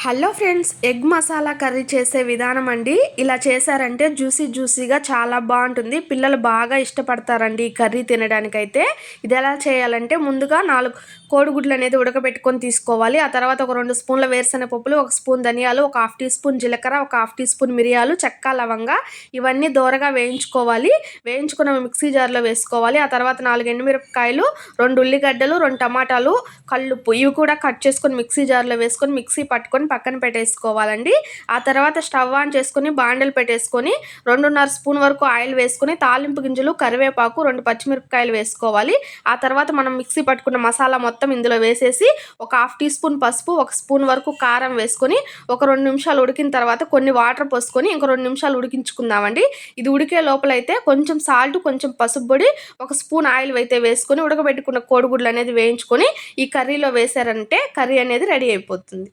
Hello friends, egg masala curry చేసే విధానం అండి. ఇలా చేశారంటే జ్యూసీగా చాలా బాగుంటుంది. పిల్లలు బాగా ఇష్టపడతారండి ఈ కర్రీ తినడానికైతే. ఇది ఎలా చేయాలంటే ముందుగా 4 కోడిగుడ్లు అనేది ఉడకబెట్టుకొని తీసుకోవాలి. ఆ తర్వాత ఒక 2 స్పూన్ల వేరుశెనగ పప్పులు, 1 స్పూన్ ధనియాలు, ఒక హాఫ్ టీ స్పూన్ జీలకర్ర, ఒక హాఫ్ టీ స్పూన్ మిరియాలు, చెక్క, లవంగా ఇవన్నీ దోరగా వేయించుకోవాలి. వేయించుకున్న మిక్సీ జార్లో వేసుకోవాలి. ఆ తర్వాత 4 ఎండుమిరపకాయలు, 2 ఉల్లిగడ్డలు, 2 టమాటాలు, కల్లుప్పు ఇవి కూడా కట్ చేసుకొని మిక్సీ జార్లో వేసుకొని మిక్సీ పట్టుకొని పక్కన పెట్టేసుకోవాలండి. ఆ తర్వాత స్టవ్ ఆన్ చేసుకొని బాండలు పెట్టేసుకొని 2.5 స్పూన్ వరకు ఆయిల్ వేసుకొని తాలింపు గింజలు, కరివేపాకు, 2 పచ్చిమిరపకాయలు వేసుకోవాలి. ఆ తర్వాత మనం మిక్సీ పట్టుకున్న మసాలా మొత్తం ఇందులో వేసేసి ఒక హాఫ్ టీ స్పూన్ పసుపు, 1 స్పూన్ వరకు కారం వేసుకొని ఒక 2 నిమిషాలు ఉడికిన తర్వాత కొన్ని వాటర్ పోసుకొని ఇంకో 2 నిమిషాలు ఉడికించుకుందామండి. ఇది ఉడికే లోపలైతే కొంచెం సాల్ట్, కొంచెం పసుపు పొడి, 1 స్పూన్ ఆయిల్ అయితే వేసుకొని ఉడకబెట్టుకున్న కోడిగుడ్లు అనేది వేయించుకొని ఈ కర్రీలో వేసారంటే కర్రీ అనేది రెడీ అయిపోతుంది.